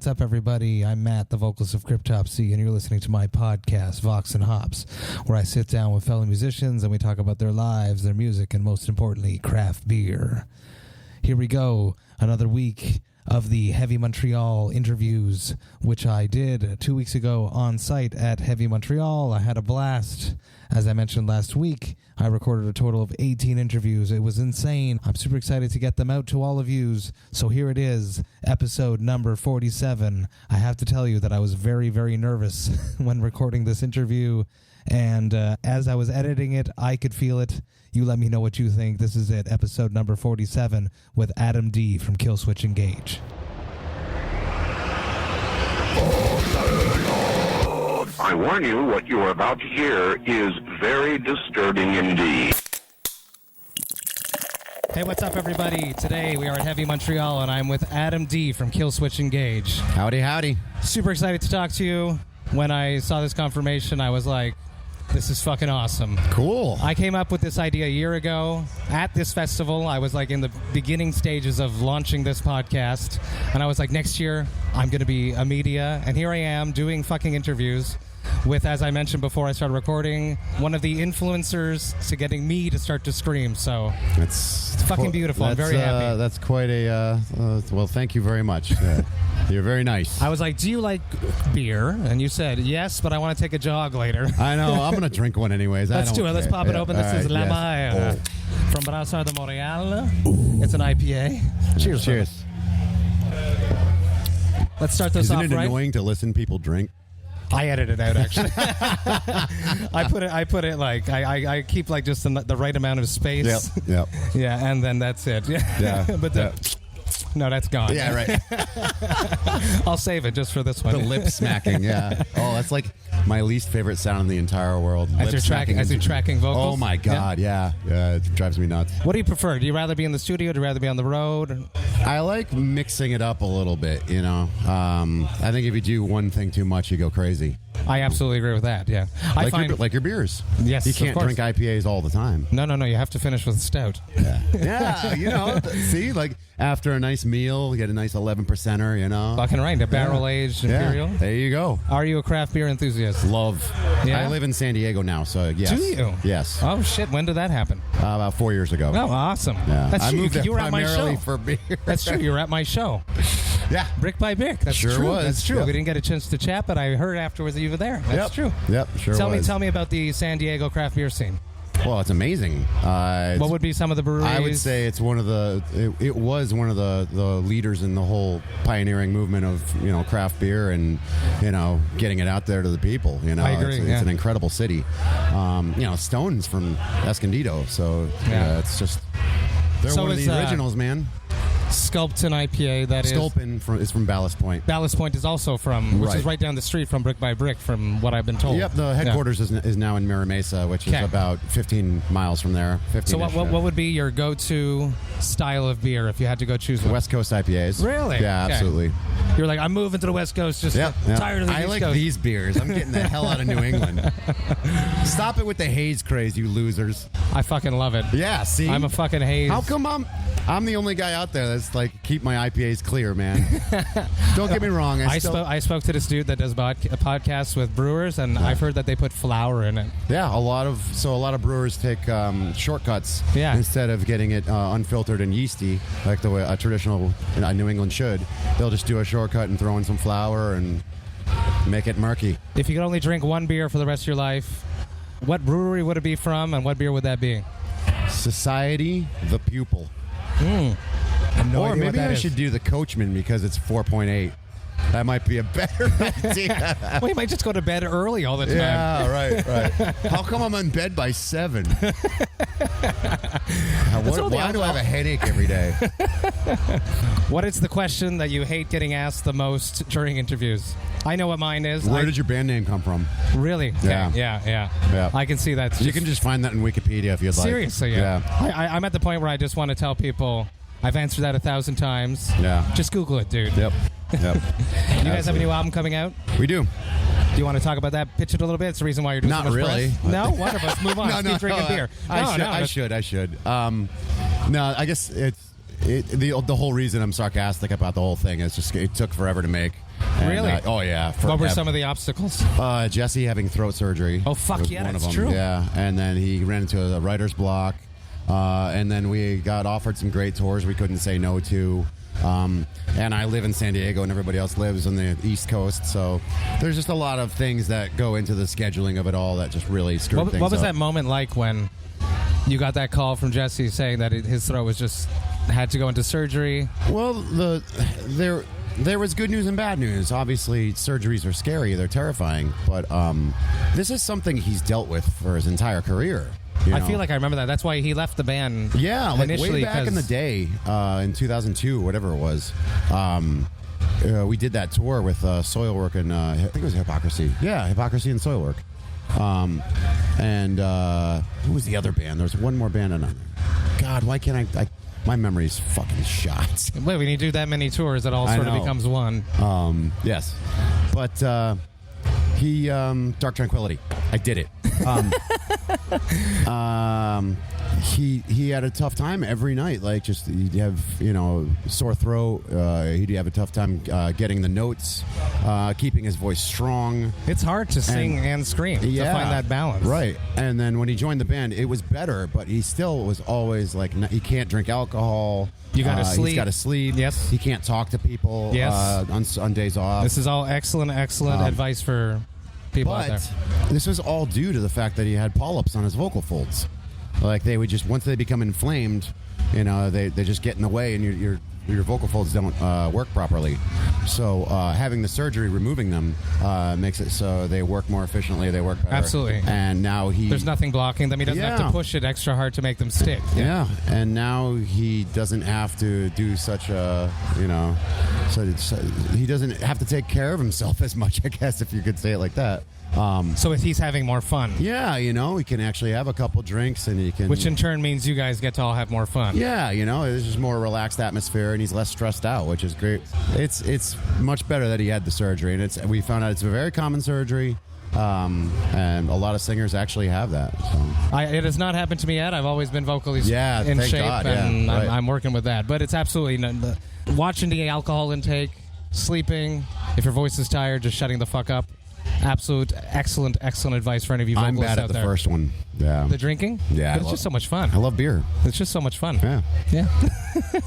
what's up, everybody? I'm Matt, the vocalist of Cryptopsy, and you're listening to my podcast, Vox&Hops, where I sit down with fellow musicians and we talk about their lives, their music, and most importantly, craft beer. Here we go, another week of the Heavy Montreal interviews, which I did 2 weeks ago on site at Heavy Montreal. I had a blast. As I mentioned last week, I recorded a total of 18 interviews. It was insane. I'm super excited to get them out to all of yous. So here it is, episode number 47. I have to tell you that I was very, very nervous when recording this interview. And as I was editing it, I could feel it. You let me know what you think. This is it, episode number 47 with Adam D. from Killswitch Engage. I warn you, what you are about to hear is very disturbing indeed. Hey, what's up, everybody? Today we are at Heavy Montreal, and I'm with Adam D. from Killswitch Engage. Howdy, howdy. Super excited to talk to you. When I saw this confirmation, I was like, this is fucking awesome. Cool. I came up with this idea a year ago at this festival. I was like in the beginning stages of launching this podcast, and I was like, next year I'm going to be a media, and here I am doing fucking interviews with, as I mentioned before I started recording, one of the influencers to getting me to start to scream. So it's fucking beautiful. I'm very happy. That's quite a well, thank you very much. You're very nice. I was like, do you like beer? And you said, yes, but I want to take a jog later. I know. I'm going to drink one anyways. Let's do it. Let's pop it open. This is La Mer from Brasseur de Montreal. Ooh. It's an IPA. Cheers. Cheers. Let's start this off right. Isn't it annoying to listen people drink? I edited it out, actually. I put it like I keep like just the right amount of space. Yep. Yeah, and then that's it. Yeah. But no, that's gone. Yeah, right. I'll save it just for this one. The lip smacking, yeah. Oh, that's like my least favorite sound in the entire world. As you're tracking vocals? Oh, my God, yeah. It drives me nuts. What do you prefer? Do you rather be in the studio? Do you rather be on the road? I like mixing it up a little bit, you know. I think if you do one thing too much, you go crazy. I absolutely agree with that, yeah. Like your beers. Yes, you can't drink IPAs all the time. No, you have to finish with stout. Yeah, you know, see, like after a nice meal, you get a nice 11%er, you know. Fucking right, a barrel-aged Imperial. There you go. Are you a craft beer enthusiast? Love. Yeah? I live in San Diego now, so yes. Do you? Yes. Oh, shit, when did that happen? About 4 years ago. Oh, awesome. Yeah. That's true. I moved there you were at my show. for beer. That's true, you were at my show. Yeah. Brick by brick. That's sure true. Was. That's true. Yep. We didn't get a chance to chat, but I heard afterwards that you were there. That's true. Yep, sure was. Tell me about the San Diego craft beer scene. Well, it's amazing. What would be some of the breweries? I would say it's one of the. It was one of the leaders in the whole pioneering movement of craft beer and getting it out there to the people. I agree. It's an incredible city. Stone's from Escondido, so it's just they're one of the originals, man. Sculpin IPA, that Sculpin is from Ballast Point. Ballast Point is also from, which is right down the street from Brick by Brick, from what I've been told. Yep, the headquarters is now in Mira Mesa, which is about 15 miles from there. So what would be your go-to style of beer if you had to go choose one? West Coast IPAs. Really? Yeah, absolutely. You're like, I'm moving to the West Coast, just tired of the East I like Coast. these beers. I'm getting the hell out of New England. Stop it with the haze craze, you losers. I fucking love it. Yeah, see? I'm a fucking haze. How come I'm the only guy out there that's like, keep my IPAs clear, man. Don't get me wrong. I spoke to this dude that does podcasts with brewers, and I've heard that they put flour in it. Yeah, a lot of brewers take shortcuts instead of getting it unfiltered and yeasty like the way a traditional New England should. They'll just do a shortcut and throw in some flour and make it murky. If you could only drink one beer for the rest of your life, what brewery would it be from, and what beer would that be? Society the Pupil. Or maybe I should do the Coachman because it's 4.8. That might be a better idea. Well, you might just go to bed early all the time. Yeah, right. How come I'm in bed by 7? Why do I have a headache every day? What is the question that you hate getting asked the most during interviews? I know what mine is. Where did your band name come from? Really? Okay. Yeah. I can see that. You can just find that in Wikipedia if you'd like. Seriously, yeah. I'm at the point where I just want to tell people I've answered that 1,000 times. Yeah. Just Google it, dude. Yep. You guys have a new album coming out? We do. Do you want to talk about that? Pitch it a little bit. It's the reason why you're doing Not so much really. press. No? Wonderful. Let's move on. Keep drinking beer. I should. No, I guess the whole reason I'm sarcastic about the whole thing is just it took forever to make. And, Really? Oh yeah. What were some of the obstacles? Jesse having throat surgery. Oh fuck yeah, one that's of them. true. Yeah, and then he ran into a writer's block, and then we got offered some great tours we couldn't say no to. And I live in San Diego, and everybody else lives on the East Coast, so there's just a lot of things that go into the scheduling of it all that just really screwed things up. What was that moment like when you got that call from Jesse saying that his throat was just had to go into surgery? Well, there was good news and bad news. Obviously, surgeries are scary; they're terrifying. But this is something he's dealt with for his entire career. I feel like I remember that. That's why he left the band. Yeah, like initially, way back in the day, in 2002, whatever it was. We did that tour with Soilwork and I think it was Hypocrisy. Yeah, Hypocrisy and Soilwork. And who was the other band? There was one more band on there. God, why can't I my memory's fucking shot. Wait, when you do that many tours, it all sort of becomes one. Yes. But he Dark Tranquility. I did it. He had a tough time every night. Like, just he'd have sore throat. He'd have a tough time getting the notes, keeping his voice strong. It's hard to sing and scream to find that balance, right? And then when he joined the band, it was better, but he still was always like, he can't drink alcohol. You got to sleep. He's got to sleep. Yes. He can't talk to people. Yes. On days off. This is all excellent advice for people out there. This was all due to the fact that he had polyps on his vocal folds. Like, they would just, once they become inflamed, they just get in the way, and your vocal folds don't work properly. So having the surgery, removing them, makes it so they work more efficiently. They work better. Absolutely. And now there's nothing blocking them. He doesn't have to push it extra hard to make them stick. Yeah. And now he doesn't have to do such a, so he doesn't have to take care of himself as much, I guess, if you could say it like that. So he's having more fun. Yeah, he can actually have a couple drinks, and he can... Which in turn means you guys get to all have more fun. Yeah, it's just more relaxed atmosphere, and he's less stressed out, which is great. It's much better that he had the surgery, and we found out it's a very common surgery, and a lot of singers actually have that. So. It has not happened to me yet. I've always been vocally in thank shape, God. and right. I'm working with that. But it's absolutely... watching the alcohol intake, sleeping, if your voice is tired, just shutting the fuck up. Absolute excellent advice for any of you vocalists out there. I'm bad at the first one. Yeah. The drinking? Yeah. But it's just so much fun. I love beer. It's just so much fun. Yeah. Yeah.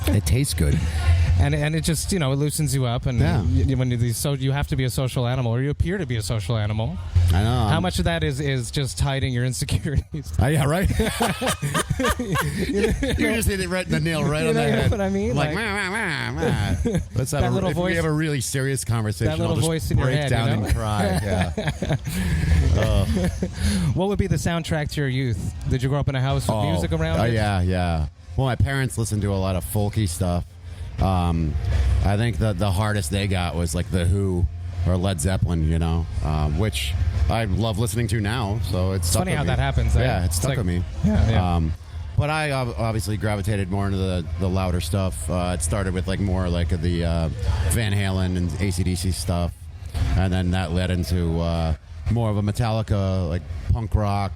It tastes good. And it just, it loosens you up. And when you have to be a social animal, or you appear to be a social animal. I know. How much of that is just hiding your insecurities? Yeah, right? You just hit it right in the nail right on the head. You know what I mean? Like let's have little voice, we have a really serious conversation. That little I'll just voice in your break head, down and cry. Yeah. What would be the soundtrack to your youth? Did you grow up in a house with music around it? Yeah. Well, my parents listened to a lot of folky stuff. I think the hardest they got was like The Who or Led Zeppelin, which I love listening to now. So it's funny how that happens. Yeah, it's stuck with me. Yeah. But I obviously gravitated more into the louder stuff. It started with more like the Van Halen and AC/DC stuff, and then that led into more of a Metallica, like punk rock,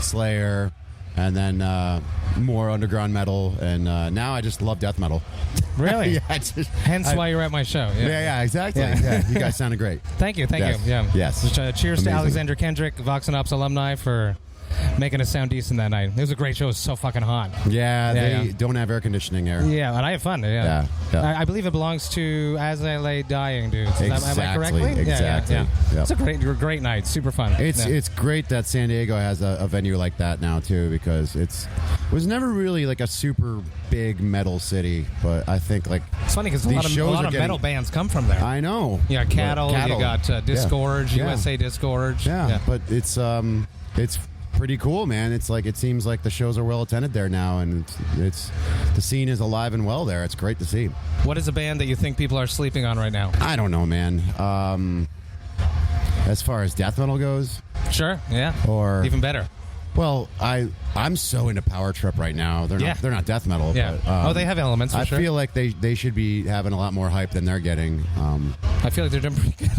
Slayer, and then more underground metal, and now I just love death metal. Really? Hence why you're at my show. Yeah, exactly. Yeah. You guys sounded great. Thank you. Yeah. Yes. Cheers Amazing. to Alexander Kendrick, Vox&Hops alumni, for making us sound decent that night. It was a great show. It was so fucking hot. Yeah, they don't have air conditioning there. Yeah, and I have fun. Yeah. I believe it belongs to As I Lay Dying Dudes. Am I correctly? Exactly. Yeah. It's a great night. Super fun. It's great that San Diego has a venue like that now too, because it was never really like a super big metal city, but I think it's funny because a lot of metal bands come from there. I know. Yeah, Cattle. You got Disgorge, USA Disgorge. Yeah, but it's pretty cool, man. It's it seems like the shows are well attended there now, and it's the scene is alive and well there. It's great to see. What is a band that you think people are sleeping on right now? I don't know, man. As far as death metal goes, sure, yeah, or even better. Well, I'm so into Power Trip right now. They're not death metal. Yeah. But, they have elements. For sure. I feel like they should be having a lot more hype than they're getting. I feel like they're doing pretty good.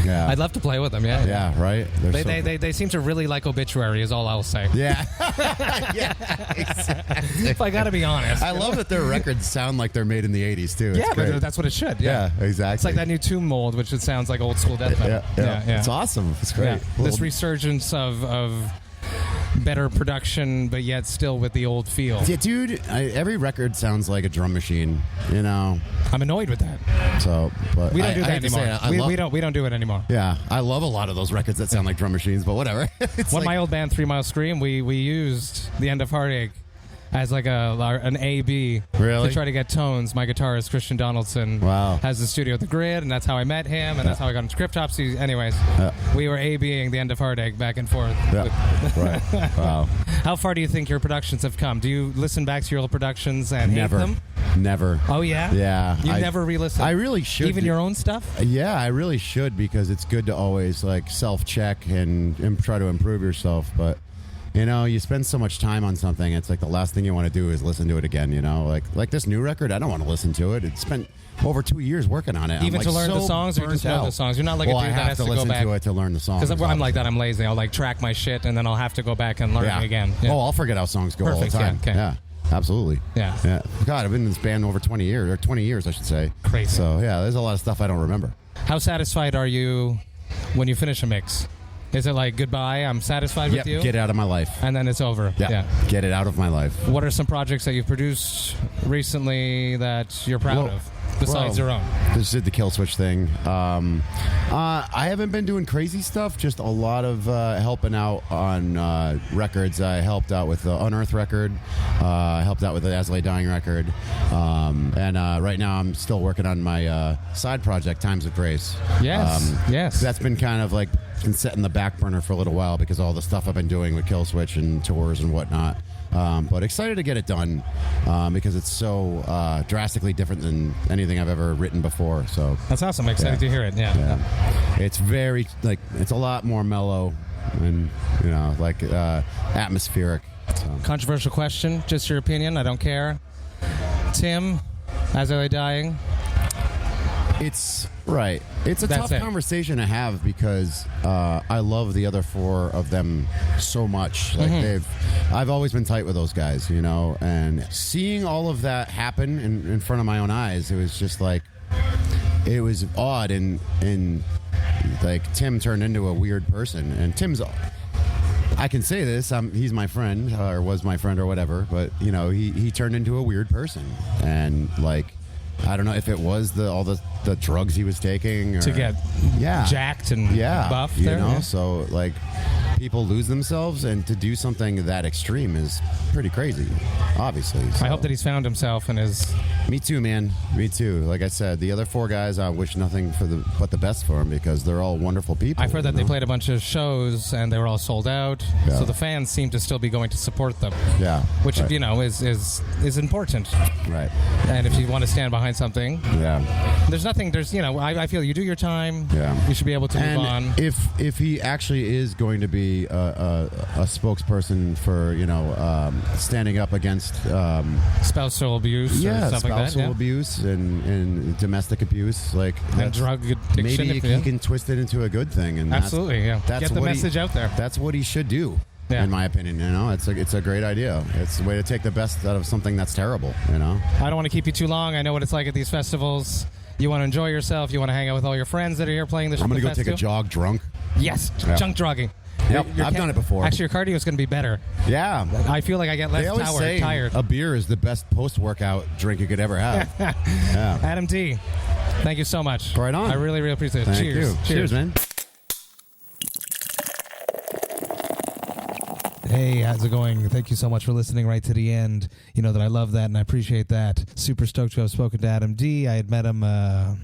Yeah. I'd love to play with them. Yeah. Yeah. Right. They seem to really like Obituary. Is all I'll say. Yeah. Yeah. Exactly. If I got to be honest. I love that their records sound like they're made in the 80s too. It's great. But that's what it should. Yeah. Exactly. It's like that new Tomb Mold, which it sounds like old school death metal. Yeah. It's awesome. It's great. Yeah. This resurgence of better production, but yet still with the old feel. Yeah, dude. Every record sounds like a drum machine. You know. I'm annoyed with that. So, but we don't do that anymore. We don't do it anymore. Yeah, I love a lot of those records that sound like drum machines, but whatever. My old band, 3 Mile Scream, we used The End of Heartache as like an A-B really? to try to get tones. My guitarist, Christian Donaldson, has the studio at the Grid, and that's how I met him, and that's how I got into Cryptopsy. Anyways, we were A-Bing The End of Heartache back and forth. Yeah. Right. Wow. How far do you think your productions have come? Do you listen back to your old productions and hate them? Never. Oh, yeah? Yeah. You never re-listen? I really should. Even your own stuff? Yeah, I really should, because it's good to always like self-check and try to improve yourself, but you know, you spend so much time on something, it's like the last thing you want to do is listen to it again, you know? Like this new record, I don't want to listen to it. It spent over 2 years working on it. Even to learn the songs, or just know the songs? You're not like a dude that has to go back. I have to listen to it to learn the songs. Because I'm like that. I'm lazy. I'll like track my shit, and then I'll have to go back and learn it again. Yeah. Oh, I'll forget how songs go all the time. Yeah. Absolutely. Yeah. God, I've been in this band over 20 years, or 20 years, I should say. Crazy. So, yeah, there's a lot of stuff I don't remember. How satisfied are you when you finish a mix? Is it like, goodbye, I'm satisfied with you? Get it out of my life. And then it's over. Yeah. Get it out of my life. What are some projects that you've produced recently that you're proud of, besides your own? Just did the Killswitch thing. I haven't been doing crazy stuff, just a lot of helping out on records. I helped out with the Unearth record. I helped out with the As I Lay Dying record. And right now I'm still working on my side project, Times of Grace. Yes. That's been kind of like been set in the back burner for a little while because of all the stuff I've been doing with Killswitch and tours and whatnot. But excited to get it done because it's so drastically different than anything I've ever written before. So that's awesome. I'm excited to hear it. Yeah. It's very it's a lot more mellow and atmospheric. So. Controversial question, just your opinion. I don't care. Tim, As I Lay Dying. It's right. It's a tough conversation to have because I love the other four of them so much. Like I've always been tight with those guys, you know, and seeing all of that happen in front of my own eyes, it was just like it was odd and like Tim turned into a weird person, and Tim's. I can say this. He's my friend, or was my friend, or whatever. But you know, he turned into a weird person, and like. I don't know if it was all the drugs he was taking to get jacked and buffed you there. know, so like people lose themselves, and to do something that extreme is pretty crazy, obviously. So. I hope that he's found himself and is. Me too, man. Me too. Like I said, the other four guys, I wish nothing but the best for them because they're all wonderful people. I've heard that they played a bunch of shows and they were all sold out, so the fans seem to still be going to support them. Yeah, which you know is important. Right. And if you want to stand behind something, there's nothing. There's I feel you do your time. Yeah. You should be able to move on. If he actually is going to be a spokesperson for standing up against spousal abuse, or stuff like that, spousal abuse and domestic abuse, and drug addiction. Maybe he can twist it into a good thing, and absolutely, that's get the message out there. That's what he should do. Yeah. In my opinion, it's a great idea. It's a way to take the best out of something that's terrible. I don't want to keep you too long. I know what it's like at these festivals. You want to enjoy yourself. You want to hang out with all your friends that are here playing the show. I'm going to go take a jog drunk. Yes, junk drugging. Yep, I've done it before. Actually, your cardio is going to be better. Yeah. I feel like I get less tired. A beer is the best post-workout drink you could ever have. Yeah. Adam D, thank you so much. Right on. I really, really appreciate it. Thank Cheers. You. Cheers, man. Hey, how's it going? Thank you so much for listening right to the end. You know that I love that and I appreciate that. Super stoked to have spoken to Adam D. I had met him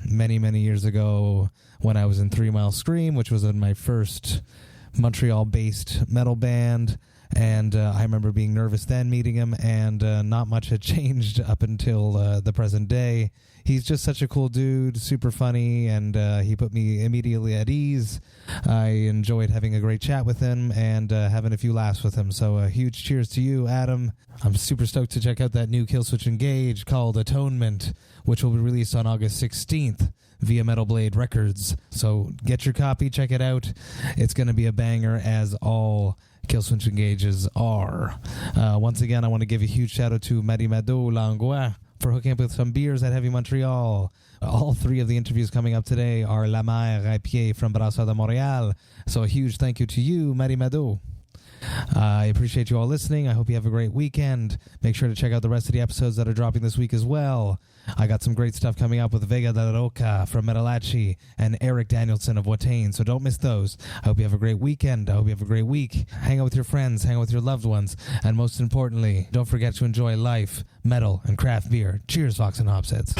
many, many years ago when I was in 3 Mile Scream, which was in my first Montreal-based metal band. And I remember being nervous then meeting him, and not much had changed up until the present day. He's just such a cool dude, super funny, and he put me immediately at ease. I enjoyed having a great chat with him and having a few laughs with him. So a huge cheers to you, Adam. I'm super stoked to check out that new Killswitch Engage called Atonement, which will be released on August 16th. Via Metal Blade Records. So get your copy, check it out. It's going to be a banger, as all Killswitch Engages are. Once again, I want to give a huge shout out to Marie-Mado Langlois for hooking up with some beers at Heavy Montreal. All three of the interviews coming up today are La Mer à Pied from Brasseur de Montreal. So a huge thank you to you, Marie-Mado. I appreciate you all listening. I hope you have a great weekend. Make sure to check out the rest of the episodes that are dropping this week as well. I got some great stuff coming up with Vega de la Roca from Metalachi and Eric Danielson of Watain, so don't miss those. I hope you have a great weekend. I hope you have a great week. Hang out with your friends, hang out with your loved ones, and most importantly, don't forget to enjoy life, metal, and craft beer. Cheers, Vox and Hops heads.